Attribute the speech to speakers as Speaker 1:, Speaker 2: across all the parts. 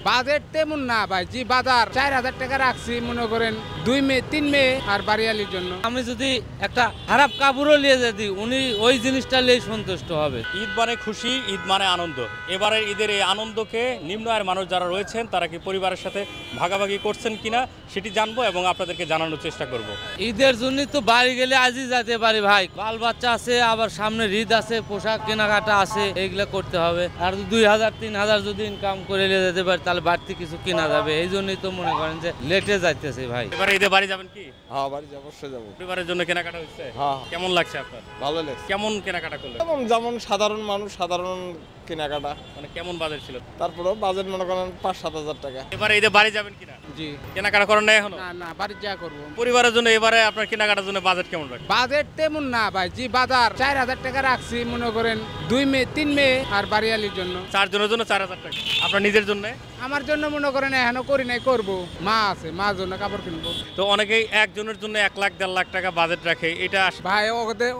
Speaker 1: Budget তেমন না ভাই, জি বাজার 4000 টাকা রাখছি মনে করেন 2 মেয়ে 3 মেয়ে আর বাড়িয়ালির জন্য।
Speaker 2: আমি যদি একটা খারাপ কাপড়ও নিয়ে যেতে উনি ওই জিনিসটা নিয়ে সন্তুষ্ট হবে।
Speaker 3: ঈদ মানে খুশি, ঈদ মানে আনন্দ। এবারের ঈদের এই আনন্দকে নিম্ন আয়ের মানুষ যারা রয়েছেন তারা কি পরিবারের সাথে ভাগাভাগি করছেন কিনা সেটি জানবো এবং আপনাদেরকে জানানোর চেষ্টা করব।
Speaker 2: ঈদের জন্যই তো বাড়ি গেলে আজই যেতে পারি ভাই, বাল বাচ্চা আছে, আবার সামনে ঈদ আছে, পোশাক কেনাকাটা আছে, এইগুলো করতে হবে। আর 2000-3000 যদি ইনকাম করে নিয়ে যেতে পারি তাহলে বাড়তি কিছু কেনা যাবে। এই জন্যই তো মনে করেন যে লেটে যাইতেছে ভাই।
Speaker 3: এবারে ঈদে বাড়ি যাবেন কি?
Speaker 4: হ্যাঁ বাড়ি অবশ্যই যাবো।
Speaker 3: পরিবারের জন্য কেনাকাটা হচ্ছে?
Speaker 4: হ্যাঁ।
Speaker 3: কেমন লাগছে আপনার?
Speaker 4: ভালো লাগছে।
Speaker 3: কেমন কেনাকাটা করলেন?
Speaker 4: যেমন সাধারণ মানুষ সাধারণ কেনাকাটা,
Speaker 3: মানে কেমন বাজেট ছিল?
Speaker 4: তারপরেও বাজেট মনে করেন 5-7 হাজার টাকা।
Speaker 3: এবারে ঈদে বাড়ি যাবেন কিনা?
Speaker 1: জি
Speaker 3: কেনাকাটা করেন না এখনো?
Speaker 1: না না, বাড়ি যা করবো।
Speaker 3: পরিবারের জন্য এবারে আপনার কেনাকাটার জন্য বাজেট কেমন রাখেন?
Speaker 1: বাজেট তেমন না ভাই, জি বাজার 4000 টাকা রাখছি মনে করেন 2 মেয়ে 3 মেয়ে আর বাড়িয়ালির জন্য।
Speaker 3: 4 জনের জন্য 4000 টাকা। আপনার নিজের জন্য?
Speaker 1: আমার জন্য মনে করেন এখনো করি নাই, করবো। মা আছে, মার জন্য কাপড় কিনবো।
Speaker 3: তো অনেকেই একজনের জন্য 1 লাখ 1.5 লাখ টাকা বাজেট রাখে, এটা
Speaker 1: ভাই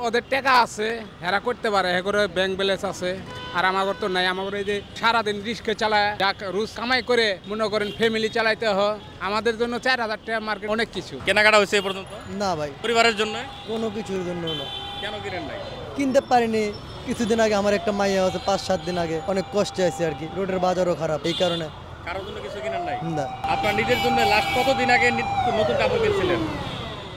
Speaker 1: ওদের টাকা আছে, হেরা করতে পারে, হ্যাঁ করে ব্যাংক ব্যালেন্স আছে। আর আমার তো নাই, আমার এই যে সারাদিন রিস্কে চালায় রোজ কামাই করে মনে করেন ফ্যামিলি চালাইতে হয়। আমাদের জন্য 4000 টাকা মার্কেট অনেক কিছু।
Speaker 3: কেনাকাটা হয়েছে এ পর্যন্ত?
Speaker 5: না ভাই,
Speaker 3: পরিবারের জন্য?
Speaker 5: কোনো কিছুর জন্য না।
Speaker 3: কেন কিনেন নাই?
Speaker 5: কিনতে পারিনি। কিছুদিন আগে আমার একটা মাইয়া আছে, 5-7 দিন আগে অনেক কষ্টে আছে আর কি। রোডের বাজারও খারাপ, এই কারণে।
Speaker 3: কারোর জন্য কিছু কিনেন নাই?
Speaker 5: না।
Speaker 3: আপনার নিজের জন্য লাস্ট কতদিন আগে নতুন কাপড় কিনছিলেন?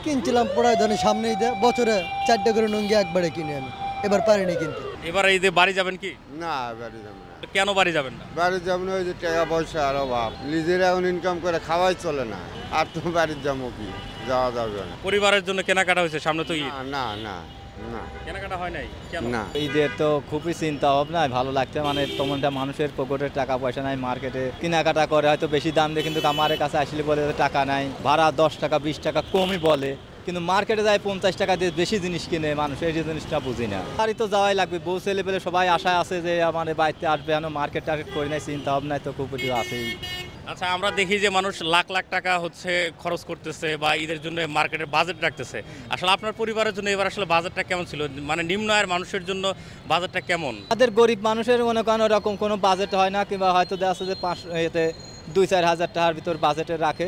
Speaker 5: কিনছিলাম পড়ায় ধরেন সামনেই দেয়, বছরে 4টা করে লুঙ্গি একবারে কিনে আমি, এবার পারিনি কিনতে।
Speaker 3: এবার ঈদে বাড়ি যাবেন কি?
Speaker 4: না বাড়ি যাবো না।
Speaker 3: কেন বাড়ি যাবেন না?
Speaker 4: বাড়ি যাবো না, ওই যে টাকা পয়সা আর অভাব, নিজেরা এখন ইনকাম করে খাওয়াই চলে না। আর তো বাড়ির যাবো কি, যাওয়া যাবে না।
Speaker 3: পরিবারের জন্য কেনাকাটা হয়েছে, সামনে তো ঈদ।
Speaker 4: না না না,
Speaker 3: কেনাকাটা হয় নাই কেন?
Speaker 4: না।
Speaker 6: ঈদের তো খুবই চিন্তা ভাবনা, ভালো লাগছে। মানে তেমনটা মানুষের পকেটে টাকা পয়সা নাই, মার্কেটে কেনাকাটা করে হয়তো বেশি দাম দিয়ে, কিন্তু আমার কাছে আসলে বলে টাকা নাই, ভাড়া 10 টাকা 20 টাকা কমই বলে, কিন্তু মার্কেটে যায় 50 টাকা দিয়ে বেশি জিনিস কিনে মানুষ। এই জিনিসটা বুঝি না। বাড়ি তো যাওয়াই লাগবে, বউ ছেলে পেলে সবাই আশায় আছে যে আমার বাড়িতে আসবে, এখন মার্কেট টার্কেট করি নাই, চিন্তা ভাবনায় তো খুব আছেই।
Speaker 3: আচ্ছা, আমরা দেখি যে মানুষ লাখ লাখ টাকা হচ্ছে খরচ করতেছে বা ঈদের জন্য মার্কেটের বাজেট রাখতেছে। আসলে আপনার পরিবারের জন্য এবার আসলে বাজেটটা কেমন ছিল? মানে নিম্ন আয়ের মানুষের জন্য বাজেটটা কেমন?
Speaker 6: আমাদের গরিব মানুষের মনে করেন ওরকম কোনো বাজেট হয় না, কিংবা হয়তো দেখা যাচ্ছে যে 2-4 হাজার টাকার ভিতর বাজেটে রাখে,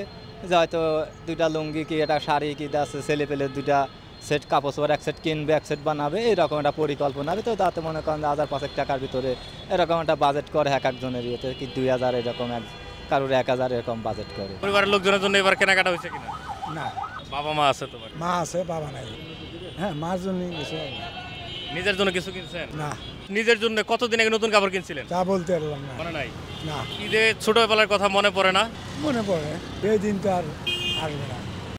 Speaker 6: যে হয়তো 2টা লুঙ্গি কি একটা শাড়ি কি আছে, ছেলে পেলে 2টা সেট কাপড় চোপড় 1 সেট কিনবে, 1 সেট বানাবে, এরকম একটা পরিকল্পনা হবে। তো তাতে মনে করেন 1000-5 টাকার ভিতরে এরকম একটা বাজেট করে এক একজনের ইয়েতে, কি 2000 এরকম, কারোর 1000 এরকম বাজেট করে।
Speaker 3: পরিবারের লোকজনের জন্য এবার কেনাকাটা হয়েছে কিনা?
Speaker 7: না।
Speaker 3: বাবা মা আছে তোমার?
Speaker 7: মা আছে, বাবা নাই। হ্যাঁ, মার জন্য কিছু
Speaker 3: নিজের জন্য কিছু কিনছেন?
Speaker 7: না।
Speaker 3: নিজের জন্য কতদিন আগে নতুন কাপড় কিনছিলেন?
Speaker 7: তা বলতে পারলাম না।
Speaker 3: মনে নাই?
Speaker 7: না।
Speaker 3: ঈদে ছোটবেলার কথা মনে পড়ে না?
Speaker 7: মনে পড়ে, এই দিন তো আর আসবে না।